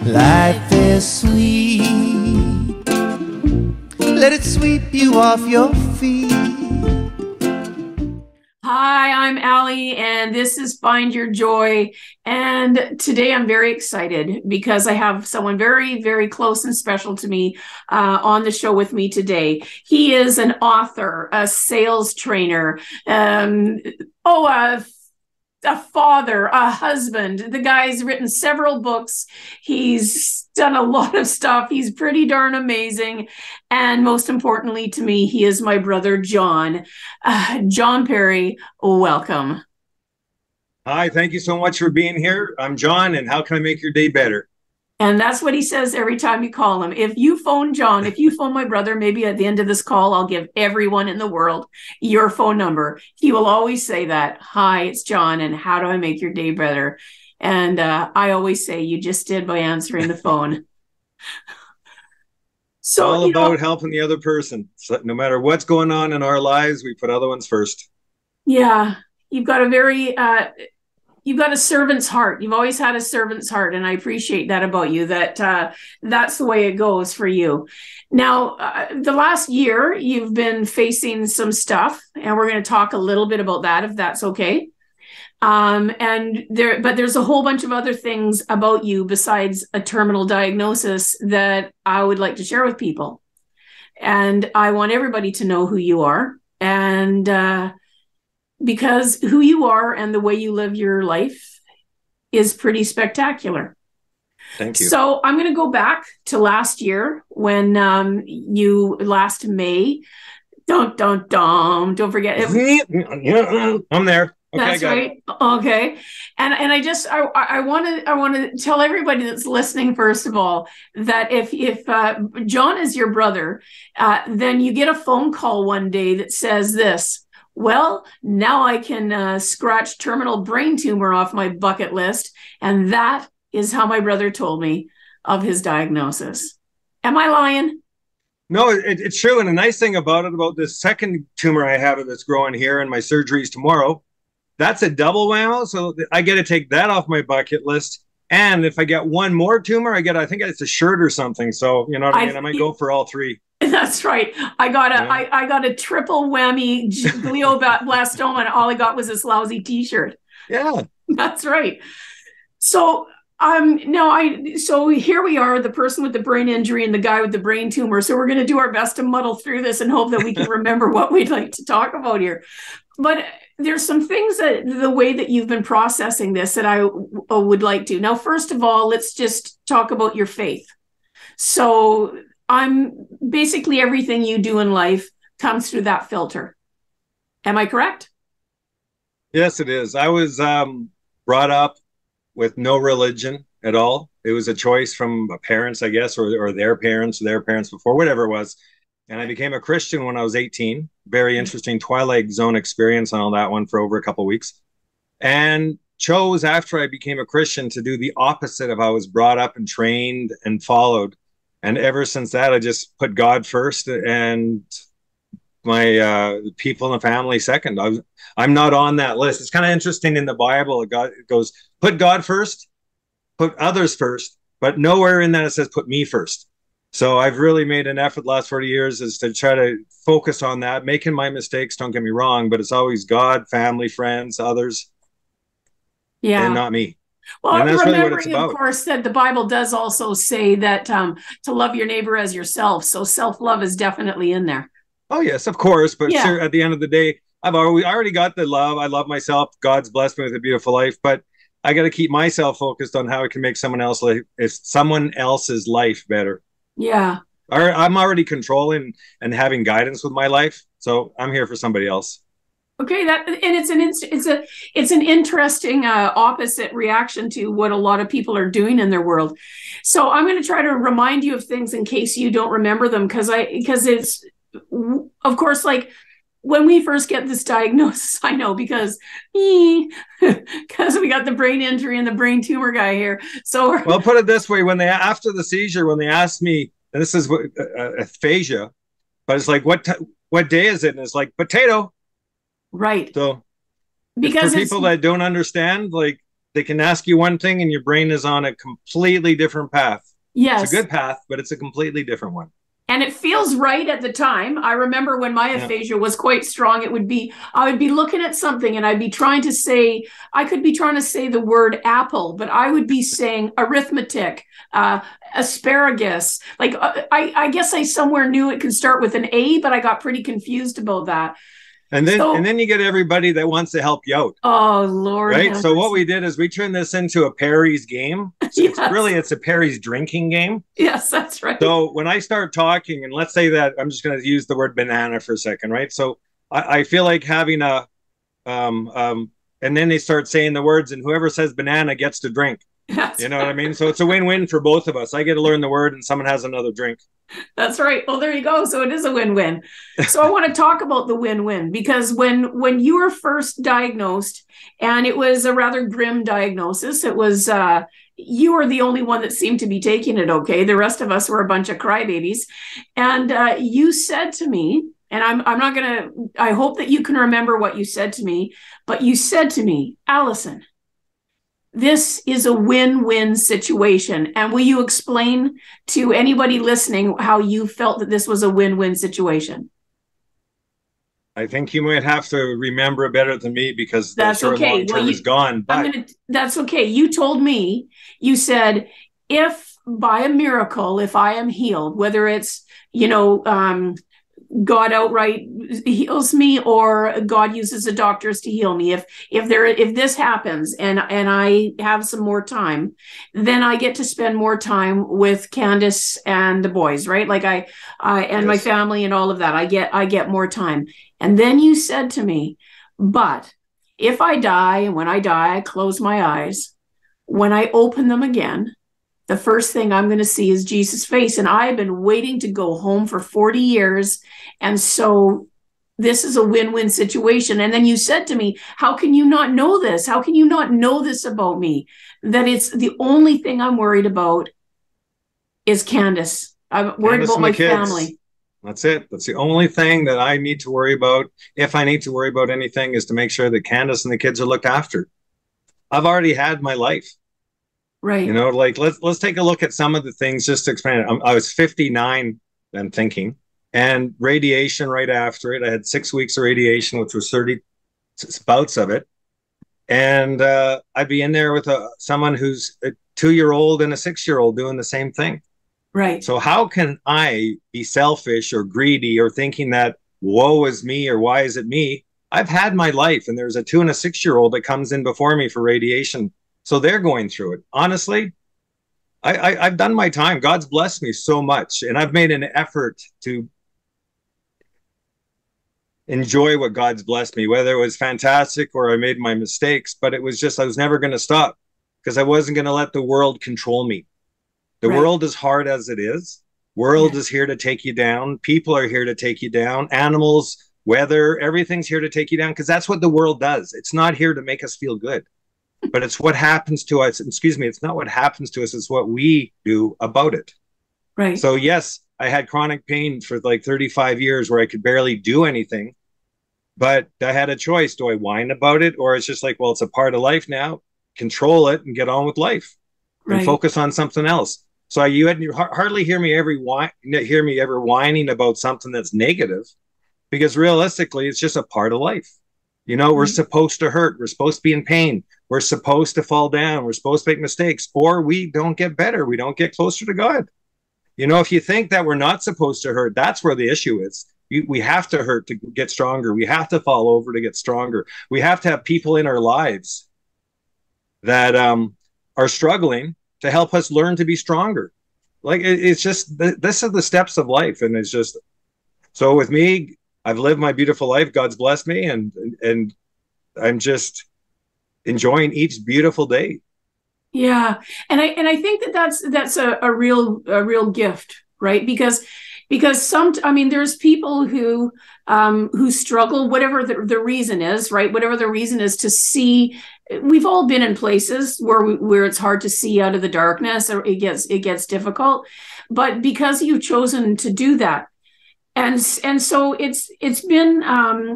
Life is sweet. Let it sweep you off your feet. Hi, I'm Allie, and this is Find Your Joy. And today I'm very excited because I have someone very, very close and special to me on the show with me today. He is an author, a sales trainer, a father, a husband. The guy's written several books. He's done a lot of stuff. He's pretty darn amazing. And most importantly to me, he is my brother, John. John Perry, welcome. Hi, thank you so much for being here. I'm John, and how can I make your day better? And that's what he says every time you call him. If you phone John, if you phone my brother, maybe at the end of this call, I'll give everyone in the world your phone number. He will always say that. Hi, it's John, and how do I make your day better? And I always say, you just did by answering the phone. So, all about helping the other person. So no matter what's going on in our lives, we put other ones first. Yeah, you've got you've got a servant's heart. You've always had a servant's heart, and I appreciate that about you, that that's the way it goes for you. Now, the last year, you've been facing some stuff, and we're going to talk a little bit about that, if that's okay. But there's a whole bunch of other things about you besides a terminal diagnosis that I would like to share with people. And I want everybody to know who you are. And because who you are and the way you live your life is pretty spectacular. Thank you. So I'm going to go back to last year when last May. Don't forget it. I'm there. Okay, that's right. Okay. And I want to tell everybody that's listening, first of all, that if John is your brother, then you get a phone call one day that says this: well, now I can scratch terminal brain tumor off my bucket list. And that is how my brother told me of his diagnosis. Am I lying? No, it's true. And the nice thing about this second tumor I have that's growing here, and my surgery's tomorrow, that's a double whammy. So I get to take that off my bucket list. And if I get one more tumor, I think it's a shirt or something. So, you know what I mean? I might go for all three. That's right. I got a triple whammy glioblastoma, and all I got was this lousy T-shirt. Yeah, that's right. So so here we are, the person with the brain injury and the guy with the brain tumor. So we're going to do our best to muddle through this and hope that we can remember what we'd like to talk about here. But there's some things that the way that you've been processing this that I would like to. Now, first of all, let's just talk about your faith. So basically everything you do in life comes through that filter. Am I correct? Yes, it is. I was brought up with no religion at all. It was a choice from parents, I guess, or their parents before, whatever it was. And I became a Christian when I was 18. Very interesting Twilight Zone experience on all that one for over a couple of weeks. And chose, after I became a Christian, to do the opposite of how I was brought up and trained and followed. And ever since that, I just put God first and my people in the family second. I'm not on that list. It's kind of interesting in the Bible. It goes, put God first, put others first, but nowhere in that it says put me first. So I've really made an effort the last 40 years is to try to focus on that, making my mistakes, don't get me wrong, but it's always God, family, friends, others, and not me. Well, and that's really what it's about. Of course, that the Bible does also say that to love your neighbor as yourself. So self-love is definitely in there. Oh, yes, of course. But sure, at the end of the day, I already got the love. I love myself. God's blessed me with a beautiful life. But I got to keep myself focused on how I can make someone else's life better. Yeah. I'm already controlling and having guidance with my life. So I'm here for somebody else. Okay, it's an interesting opposite reaction to what a lot of people are doing in their world. So I'm going to try to remind you of things in case you don't remember them, because it's, of course, like when we first get this diagnosis, I know because we got the brain injury and the brain tumor guy here. So well, put it this way: after the seizure, when they asked me, and this is aphasia, but it's like what day is it? And it's like potato. Right. So because for people that don't understand, like they can ask you one thing and your brain is on a completely different path. Yes. It's a good path, but it's a completely different one. And it feels right at the time. I remember when my aphasia was quite strong, I would be looking at something and I'd be trying to say, I could be trying to say the word apple, but I would be saying arithmetic, asparagus. Like, I guess I somewhere knew it could start with an A, but I got pretty confused about that. And then you get everybody that wants to help you out. Oh, Lord. Right. So what we did is we turned this into a Perry's game. So yes. It's a Perry's drinking game. Yes, that's right. So when I start talking, and let's say that I'm just going to use the word banana for a second, right? So I feel like having and then they start saying the words, and whoever says banana gets to drink. You know what I mean? So it's a win-win for both of us. I get to learn the word and someone has another drink. That's right. Well, there you go. So it is a win-win. So I want to talk about the win-win, because when you were first diagnosed, and it was a rather grim diagnosis, it was you were the only one that seemed to be taking it okay. The rest of us were a bunch of crybabies. And you said to me, and I'm not going to, I hope that you can remember what you said to me, but you said to me, Allison, this is a win-win situation. And will you explain to anybody listening how you felt that this was a win-win situation? I think you might have to remember it better than me, because that's okay. Long term is gone. But that's okay. You told me, you said, if by a miracle, if I am healed, whether it's, God outright heals me or God uses the doctors to heal me. If this happens and I have some more time, then I get to spend more time with Candice and the boys, right? Like and yes. My family and all of that. I get more time. And then you said to me, but if I die, and when I die, I close my eyes, when I open them again, the first thing I'm going to see is Jesus' face. And I've been waiting to go home for 40 years. And so this is a win-win situation. And then you said to me, how can you not know this? How can you not know this about me? That it's the only thing I'm worried about is Candice. I'm worried about my family. That's it. That's the only thing that I need to worry about. If I need to worry about anything, is to make sure that Candice and the kids are looked after. I've already had my life. Right. Like let's take a look at some of the things just to explain it. I was 59, I'm thinking, and radiation right after it. I had 6 weeks of radiation, which was 30 bouts of it. And I'd be in there with someone who's a 2-year-old and a 6-year-old doing the same thing. Right. So how can I be selfish or greedy or thinking that woe is me or why is it me? I've had my life, and there's a 2 and a 6-year-old that comes in before me for radiation. So they're going through it. Honestly, I've done my time. God's blessed me so much. And I've made an effort to enjoy what God's blessed me, whether it was fantastic or I made my mistakes. But it was just, I was never going to stop, because I wasn't going to let the world control me. The world is hard as it is. World is here to take you down. People are here to take you down. Animals, weather, everything's here to take you down, because that's what the world does. It's not here to make us feel good. But it's what happens to us. Excuse me. It's not what happens to us. It's what we do about it. Right. So yes, I had chronic pain for like 35 years where I could barely do anything, but I had a choice. Do I whine about it? Or it's just like, well, it's a part of life now. Control it and get on with life and focus on something else. So you hardly hear me ever whining about something that's negative, because realistically, it's just a part of life. We're supposed to hurt. We're supposed to be in pain. We're supposed to fall down. We're supposed to make mistakes, or we don't get better. We don't get closer to God. If you think that we're not supposed to hurt, that's where the issue is. We have to hurt to get stronger. We have to fall over to get stronger. We have to have people in our lives that are struggling to help us learn to be stronger. Like it's just, this is the steps of life. And it's just, so with me, I've lived my beautiful life. God's blessed me, and I'm just enjoying each beautiful day. Yeah, and I think that's a real gift, right? Because there's people who struggle, whatever the reason is, right? Whatever the reason is, to see. We've all been in places where it's hard to see out of the darkness, or it gets difficult. But because you've chosen to do that. And so it's been a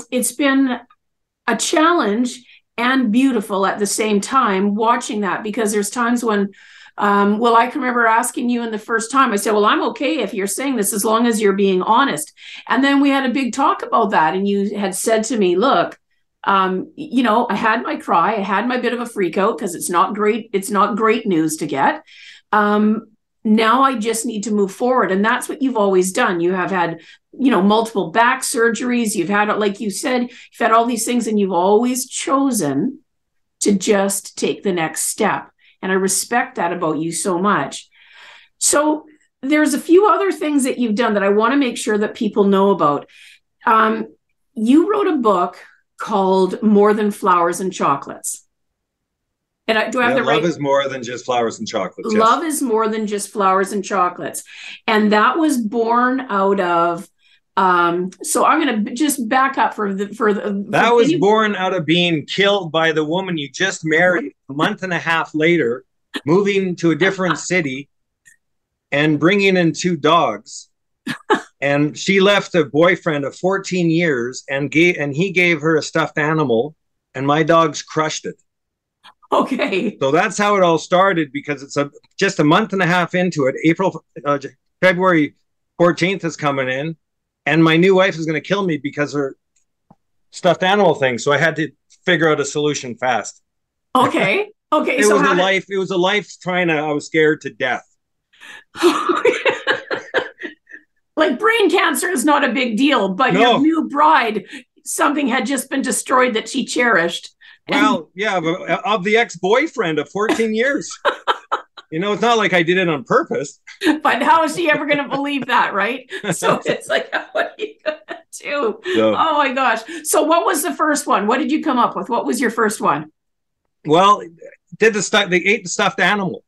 challenge, and beautiful at the same time watching that, because there's times when well, I can remember asking you in the first time, I said, well, I'm okay if you're saying this as long as you're being honest. And then we had a big talk about that. And you had said to me, look, you know, I had my cry, I had my bit of a freak out because it's not great. It's not great news to get. Now I just need to move forward. And that's what you've always done. You have had, you know, multiple back surgeries. You've had, like you said, you've had all these things, and you've always chosen to just take the next step. And I respect that about you so much. So there's a few other things that you've done that I want to make sure that people know about. You wrote a book called More Than Flowers and Chocolates. And do I have the right? Love is more than just flowers and chocolates. Yes. Love is more than just flowers and chocolates. And that was born out of, so I'm going to just back up that was born out of being killed by the woman you just married a month and a half later, moving to a different city and bringing in 2 dogs. And she left a boyfriend of 14 years and he gave her a stuffed animal, and my dogs crushed it. Okay. So that's how it all started, because it's just a month and a half into it. February 14th is coming in, and my new wife is going to kill me because her stuffed animal thing. So I had to figure out a solution fast. Okay. Okay. It was a life I was scared to death. Like brain cancer is not a big deal, but No. Your new bride, something had just been destroyed that she cherished. Well, yeah, of the ex-boyfriend of 14 years. You know, it's not like I did it on purpose. But how is she ever going to believe that, right? So it's like, what are you going to do? So, oh my gosh. So what was the first one? What did you come up with? What was your first one? Well, they ate the stuffed animal.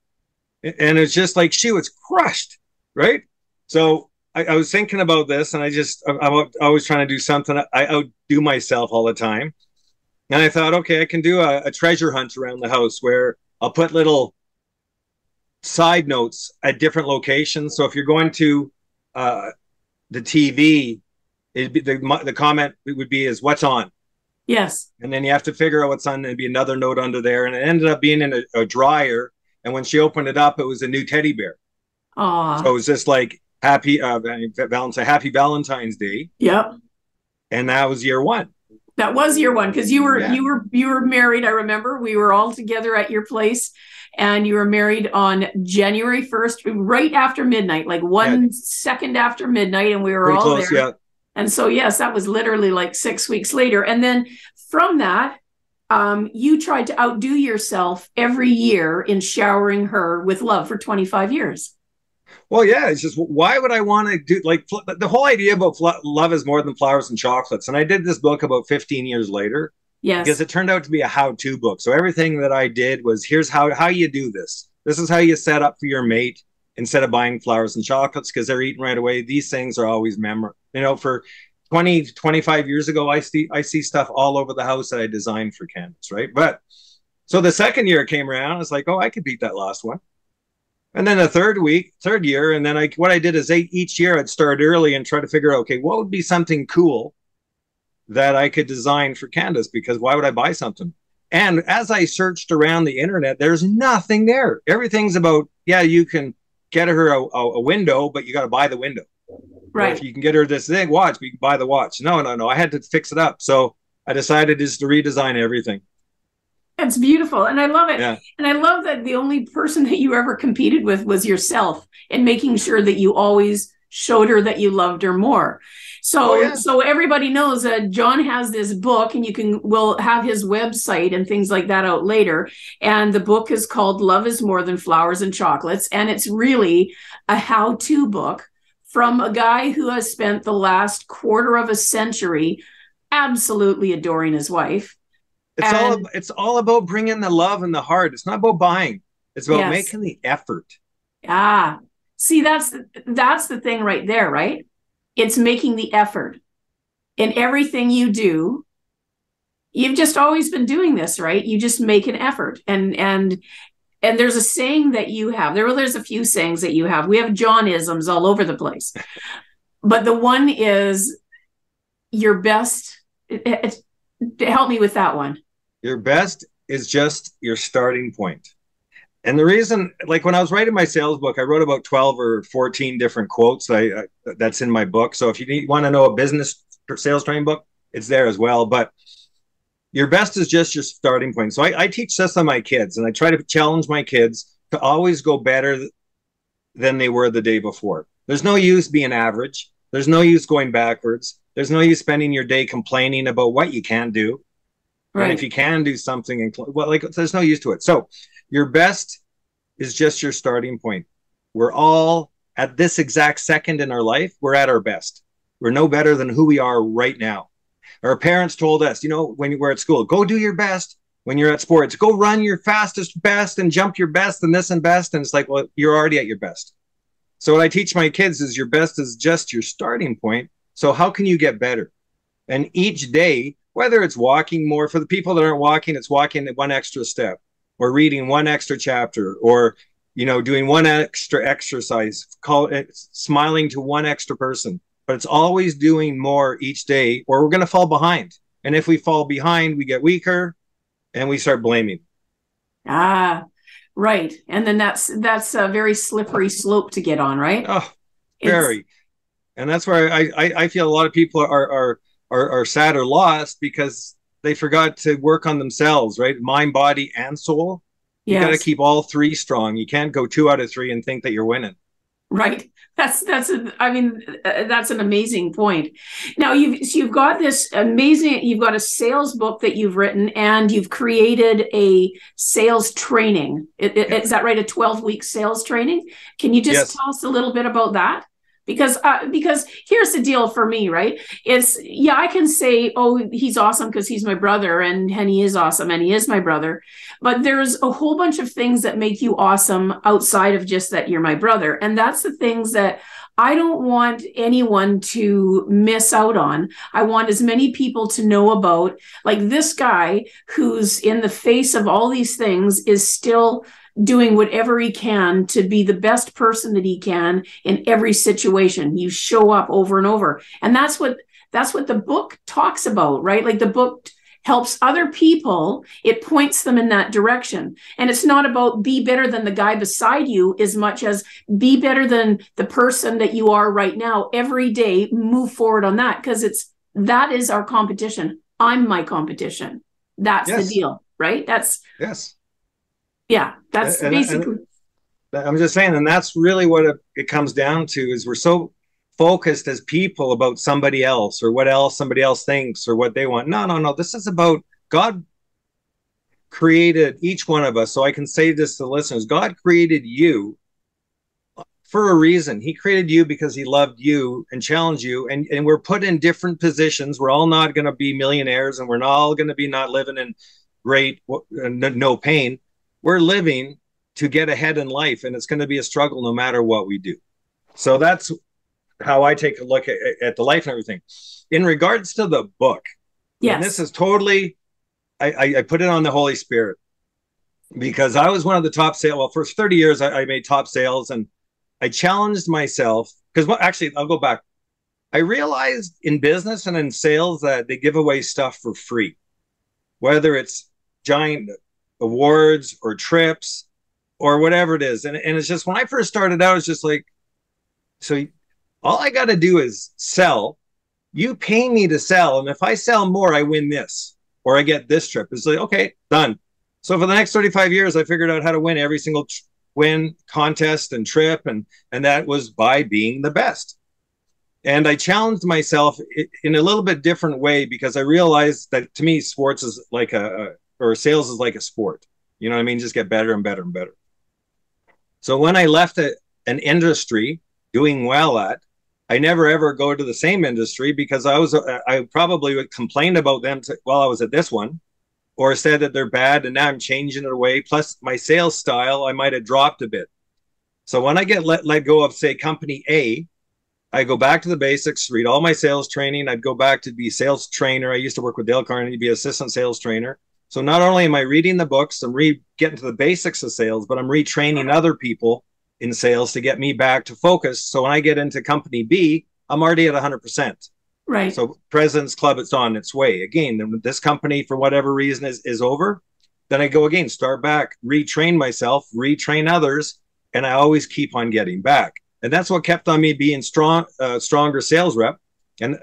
And it's just like she was crushed, right? So I was thinking about this, and I'm always trying to do something. I outdo myself all the time. And I thought, okay, I can do a treasure hunt around the house where I'll put little side notes at different locations. So if you're going to the TV, the comment would be is what's on. Yes. And then you have to figure out what's on. There'd be another note under there. And it ended up being in a dryer. And when she opened it up, it was a new teddy bear. Aww. So it was just like happy Valentine's Day. Yep. And that was year 1. That was year 1, because you were married. I remember we were all together at your place, and you were married on January 1st, right after midnight, like 1 second after midnight, and we were pretty all close, there. Yeah. And so yes, that was literally like 6 weeks later. And then from that, you tried to outdo yourself every year in showering her with love for 25 years. Well, yeah, it's just, why would I want to do, like, the whole idea about love is more than flowers and chocolates. And I did this book about 15 years later. Yes. Because it turned out to be a how-to book. So everything that I did was, here's how you do this. This is how you set up for your mate instead of buying flowers and chocolates, because they're eaten right away. These things are always memorable. You know, for 25 years ago, I see stuff all over the house that I designed for Candace, right? But so the second year came around, it's like, oh, I could beat that last one. And then the third year, and then what I did is each year I'd start early and try to figure out, okay, what would be something cool that I could design for Candace, because why would I buy something? And as I searched around the internet, there's nothing there. Everything's about, yeah, you can get her a window, but you got to buy the window. Right. Or if you can get her this thing, watch, but you can buy the watch. No. I had to fix it up. So I decided just to redesign everything. It's beautiful. And I love it. Yeah. And I love that the only person that you ever competed with was yourself, and making sure that you always showed her that you loved her more. So, So everybody knows that John has this book, and we'll have his website and things like that out later. And the book is called Love is More Than Flowers and Chocolates. And it's really a how-to book from a guy who has spent the last quarter of a century absolutely adoring his wife. It's all about bringing the love and the heart. It's not about buying. It's about making the effort. Ah, see, that's the thing right there, right? It's making the effort in everything you do. You've just always been doing this, right? You just make an effort. And there's a saying that you have. There's a few sayings that you have. We have John-isms all over the place. But the one is your best. Help me with that one. Your best is just your starting point. And the reason, like when I was writing my sales book, I wrote about 12 or 14 different quotes that's in my book. So if you want to know a business sales training book, it's there as well. But your best is just your starting point. So I teach this on my kids, and I try to challenge my kids to always go better than they were the day before. There's no use being average. There's no use going backwards. There's no use spending your day complaining about what you can't do. Right. And if you can do something, there's no use to it. So your best is just your starting point. We're all at this exact second in our life, we're at our best. We're no better than who we are right now. Our parents told us, when we're at school, go do your best. When you're at sports, go run your fastest best and jump your best and this and best. And it's like, well, you're already at your best. So what I teach my kids is your best is just your starting point. So how can you get better? And each day, whether it's walking more, for the people that aren't walking, it's walking one extra step, or reading one extra chapter, or doing one extra exercise, call it smiling to one extra person. But it's always doing more each day, or we're going to fall behind. And if we fall behind, we get weaker and we start blaming. Ah, right. And then that's a very slippery slope to get on, right? Oh, very. And that's where I feel a lot of people are sad or lost because they forgot to work on themselves, right? Mind, body, and soul. You got to keep all three strong. You can't go 2 out of 3 and think that you're winning. Right. That's an amazing point. Now you've got this amazing, you've got a sales book that you've written, and you've created a sales training. Is that right? A 12-week sales training? Can you just tell us a little bit about that? Because here's the deal for me, right? I can say, oh, he's awesome because he's my brother, and he is awesome and he is my brother. But there's a whole bunch of things that make you awesome outside of just that you're my brother. And that's the things that I don't want anyone to miss out on. I want as many people to know about, like this guy who's in the face of all these things is still doing whatever he can to be the best person that he can in every situation. You show up over and over. And that's what the book talks about, right? Like the book helps other people. It points them in that direction. And it's not about be better than the guy beside you as much as be better than the person that you are right now. Every day, move forward on that, because that is our competition. I'm my competition. That's the deal, right? That's basically. I'm just saying, and that's really what it comes down to, is we're so focused as people about somebody else or what else somebody else thinks or what they want. No. This is about God created each one of us. So I can say this to the listeners. God created you for a reason. He created you because he loved you and challenged you. And we're put in different positions. We're all not going to be millionaires, and we're not all going to be not living in great, no pain. We're living to get ahead in life, and it's going to be a struggle no matter what we do. So that's how I take a look at the life and everything. In regards to the book, and this is totally, I put it on the Holy Spirit, because I was one of the top sales. Well, for 30 years, I made top sales, and I challenged myself, because actually, I'll go back. I realized in business and in sales that they give away stuff for free, whether it's giant awards or trips or whatever it is. And it's just, when I first started out, it's just like, so all I got to do is sell. You pay me to sell. And if I sell more, I win this, or I get this trip. It's like, okay, done. So for the next 35 years, I figured out how to win every single win contest and trip. And that was by being the best. And I challenged myself in a little bit different way, because I realized that to me, sports is like or sales is like a sport. You know what I mean? Just get better and better and better. So when I left an industry doing well at, I never ever go to the same industry, because I probably would complain about them while I was at this one, or said that they're bad, and now I'm changing it away. Plus my sales style, I might have dropped a bit. So when I get let go of, say, company A, I go back to the basics, read all my sales training. I'd go back to be sales trainer. I used to work with Dale Carnegie, be assistant sales trainer. So not only am I reading the books and getting to the basics of sales, but I'm retraining other people in sales to get me back to focus. So when I get into company B, I'm already at 100%. Right. So President's Club, it's on its way. Again, this company, for whatever reason, is over. Then I go again, start back, retrain myself, retrain others, and I always keep on getting back. And that's what kept on me being stronger sales rep. And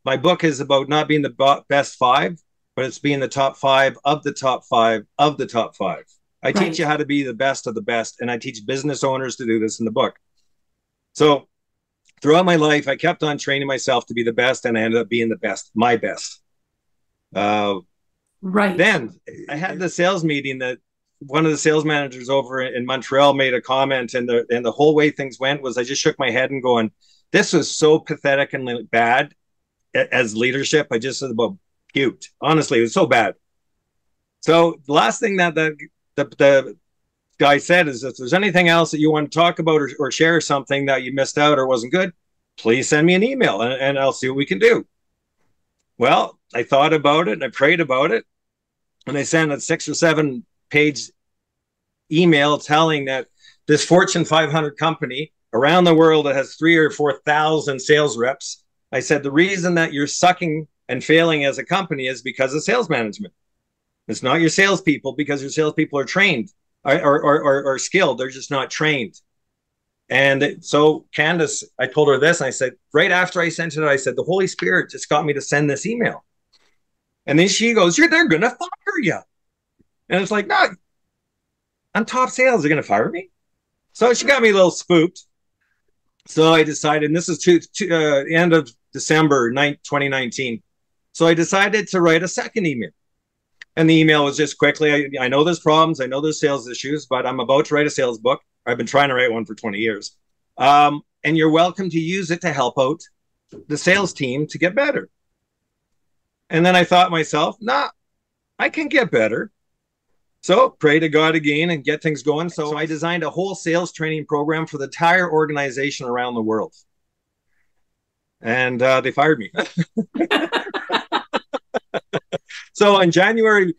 my book is about not being the best five, but it's being the top five of the top five of the top five. I teach you how to be the best of the best, and I teach business owners to do this in the book. So throughout my life, I kept on training myself to be the best, and I ended up being the best, my best. Right. Then I had the sales meeting that one of the sales managers over in Montreal made a comment, and the whole way things went was I just shook my head and going, this was so pathetic and bad as leadership. I just about puked. Honestly, it was so bad. So the last thing that the guy said is, if there's anything else that you want to talk about or share something that you missed out or wasn't good, please send me an email and I'll see what we can do. Well, I thought about it and I prayed about it. And I sent a 6 or 7 page email telling that this Fortune 500 company around the world that has 3,000 or 4,000 sales reps, I said, the reason that you're sucking and failing as a company is because of sales management. It's not your salespeople, because your salespeople are trained or skilled. They're just not trained. And so Candace, I told her this, and I said, right after I sent it, I said, the Holy Spirit just got me to send this email. And then she goes, they're going to fire you. And it's like, no, I'm top sales. They're going to fire me. So she got me a little spooked. So I decided, and this is end of December 2019. So I decided to write a second email. And the email was just quickly, I know there's problems. I know there's sales issues, but I'm about to write a sales book. I've been trying to write one for 20 years. And you're welcome to use it to help out the sales team to get better. And then I thought myself, nah, I can get better. So pray to God again and get things going. So I designed a whole sales training program for the entire organization around the world. And they fired me. So on January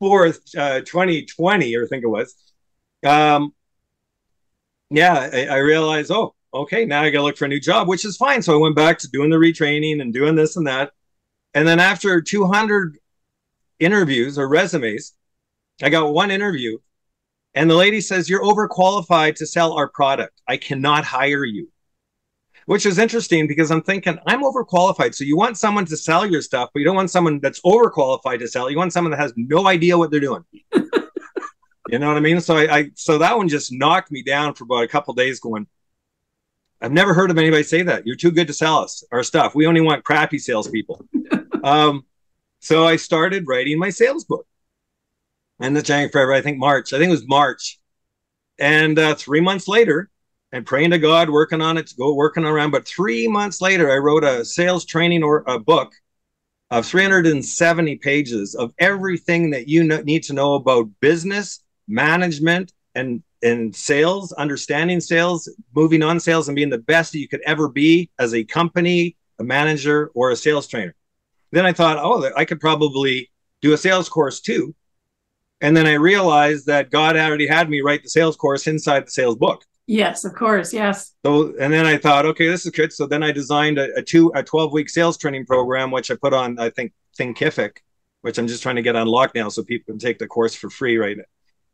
4th, 2020, or I think it was, I realized, oh, okay, now I got to look for a new job, which is fine. So I went back to doing the retraining and doing this and that. And then after 200 interviews or resumes, I got one interview, and the lady says, you're overqualified to sell our product. I cannot hire you, which is interesting because I'm thinking I'm overqualified. So you want someone to sell your stuff, but you don't want someone that's overqualified to sell. You want someone that has no idea what they're doing. You know what I mean? So so that one just knocked me down for about a couple of days going, I've never heard of anybody say that. You're too good to sell us our stuff. We only want crappy salespeople. So I started writing my sales book. And the January, February, I think it was March. And 3 months later, and praying to God, working on it, working around. But 3 months later, I wrote a sales training or a book of 370 pages of everything that you need to know about business, management, and sales, understanding sales, moving on sales, and being the best that you could ever be as a company, a manager, or a sales trainer. Then I thought, oh, I could probably do a sales course too. And then I realized that God already had me write the sales course inside the sales book. Yes, of course. Yes. So, and then I thought, okay, this is good. So then I designed a 12-week sales training program, which I put on, I think, Thinkific, which I'm just trying to get unlocked now so people can take the course for free right now.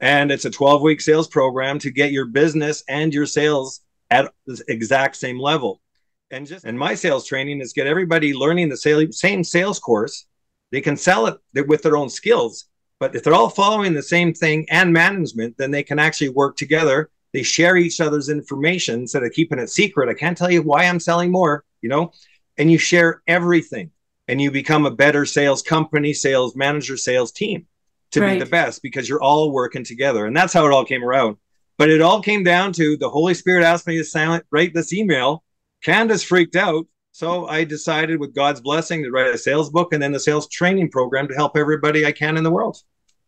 And it's a 12-week sales program to get your business and your sales at the exact same level. And my sales training is get everybody learning the same sales course. They can sell it with their own skills, but if they're all following the same thing and management, then they can actually work together. They share each other's information instead of keeping it secret. I can't tell you why I'm selling more, and you share everything and you become a better sales company, sales manager, sales team to be the best because you're all working together. And that's how it all came around. But it all came down to the Holy Spirit asked me to write this email. Candace freaked out. So I decided with God's blessing to write a sales book and then the sales training program to help everybody I can in the world.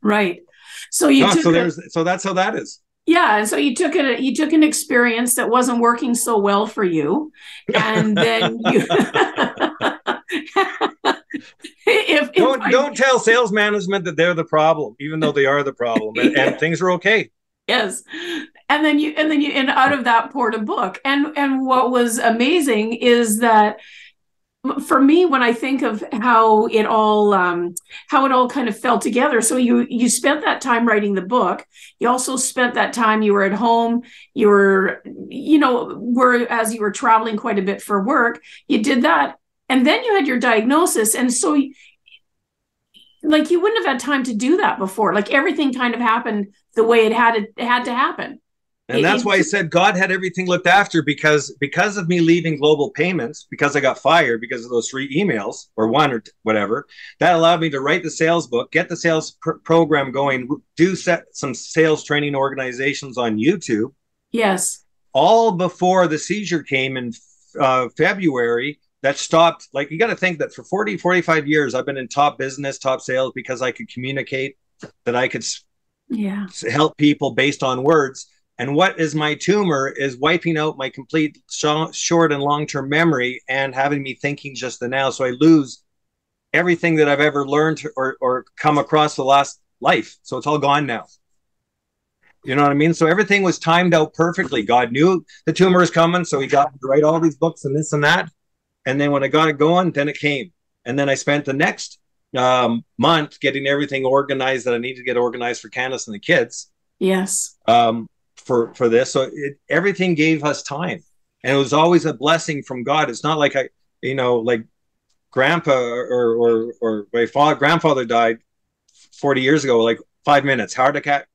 Right. So so that's how that is. Yeah, and so you took an experience that wasn't working so well for you, and then you don't tell sales management that they're the problem, even though they are the problem, and things are okay. Yes, and then out of that poured a book, and what was amazing is that for me, when I think of how it all kind of fell together, so you spent that time writing the book. You also spent that time, you were at home, you were, as you were traveling quite a bit for work, you did that, and then you had your diagnosis, and so like you wouldn't have had time to do that before. Like everything kind of happened the way it had to happen. And that's why I said God had everything looked after, because of me leaving Global Payments, because I got fired because of those 3 emails, or 1 or whatever, that allowed me to write the sales book, get the sales program going, do some sales training organizations on YouTube. Yes. All before the seizure came in February. That stopped. Like, you got to think that for 40, 45 years, I've been in top business, top sales, because I could communicate, that I could help people based on words. And what is my tumor is wiping out my complete short and long-term memory and having me thinking just the now. So I lose everything that I've ever learned or come across the last life. So it's all gone now. You know what I mean? So everything was timed out perfectly. God knew the tumor was coming, so he got me to write all these books and this and that. And then when I got it going, then it came. And then I spent the next month getting everything organized that I needed to get organized for Candace and the kids. Yes. For this. So everything gave us time. And it was always a blessing from God. It's not like like grandpa or my grandfather died 40 years ago, like 5 minutes, heart attack,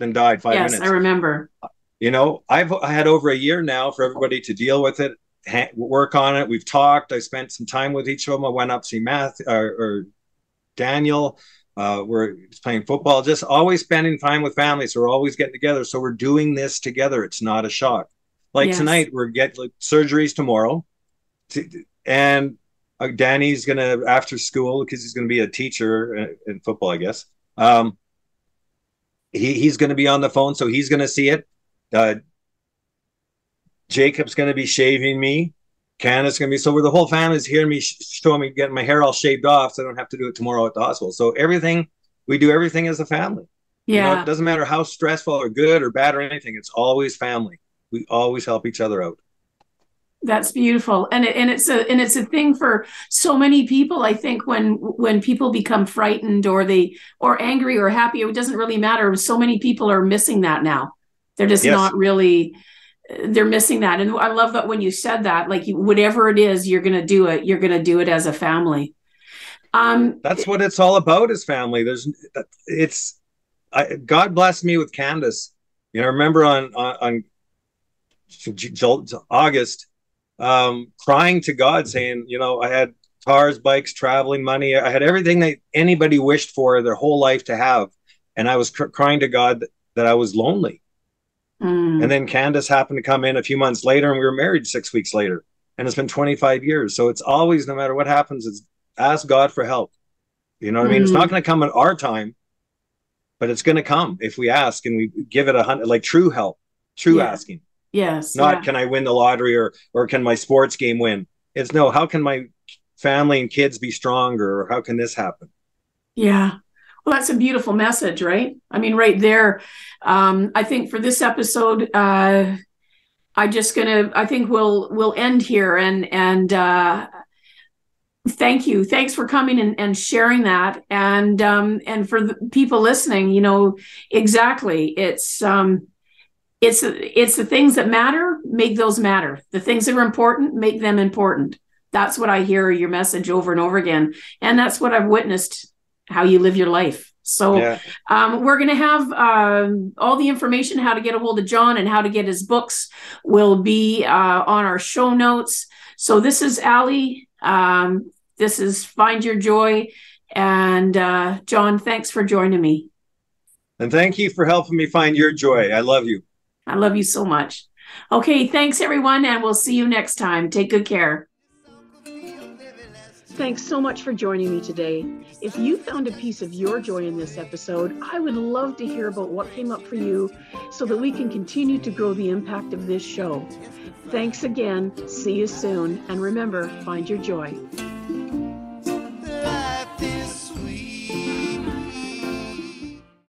then died 5 minutes. Yes, I remember. I had over a year now for everybody to deal with it, work on it. We've talked. I spent some time with each of them. I went up to see or Daniel. We're playing football, just always spending time with family. So we're always getting together. So we're doing this together. It's not a shock. Like tonight, we're getting surgeries tomorrow. And Danny's going to, after school, because he's going to be a teacher in football, I guess. He's going to be on the phone, so he's going to see it. Jacob's going to be shaving me. Candace going to be, so where the whole family's hearing me showing me getting my hair all shaved off, so I don't have to do it tomorrow at the hospital. So we do everything as a family. Yeah. It doesn't matter how stressful or good or bad or anything. It's always family. We always help each other out. That's beautiful. And it's a thing for so many people. I think when people become frightened or angry or happy, it doesn't really matter. So many people are missing that now. They're just not really, they're missing that. And I love that when you said that, like whatever it is, you're going to do it. You're going to do it as a family. That's what it's all about, is family. God blessed me with Candace. Remember on August, crying to God, saying, I had cars, bikes, traveling, money. I had everything that anybody wished for their whole life to have. And I was crying to God that I was lonely. And then Candace happened to come in a few months later, and we were married 6 weeks later. And it's been 25 years. So it's always, no matter what happens, it's ask God for help. You know what I mean? It's not going to come at our time, but it's going to come if we ask and we give it 100, like true help, asking. Yes. Not can I win the lottery or can my sports game win? It's no, how can my family and kids be stronger? Or how can this happen? Yeah. Well, that's a beautiful message, right? I mean, right there. I think for this episode, I think we'll end here and thank you. Thanks for coming and sharing that. And for the people listening, exactly. It's the things that matter, make those matter. The things that are important, make them important. That's what I hear your message over and over again. And that's what I've witnessed, how you live your life. So we're going to have all the information, how to get a hold of John and how to get his books will be on our show notes. So this is Ali. This is Find Your Joy. And John, thanks for joining me. And thank you for helping me find your joy. I love you. I love you so much. Okay, thanks everyone, and we'll see you next time. Take good care. Thanks so much for joining me today. If you found a piece of your joy in this episode, I would love to hear about what came up for you so that we can continue to grow the impact of this show. Thanks again. See you soon. And remember, find your joy.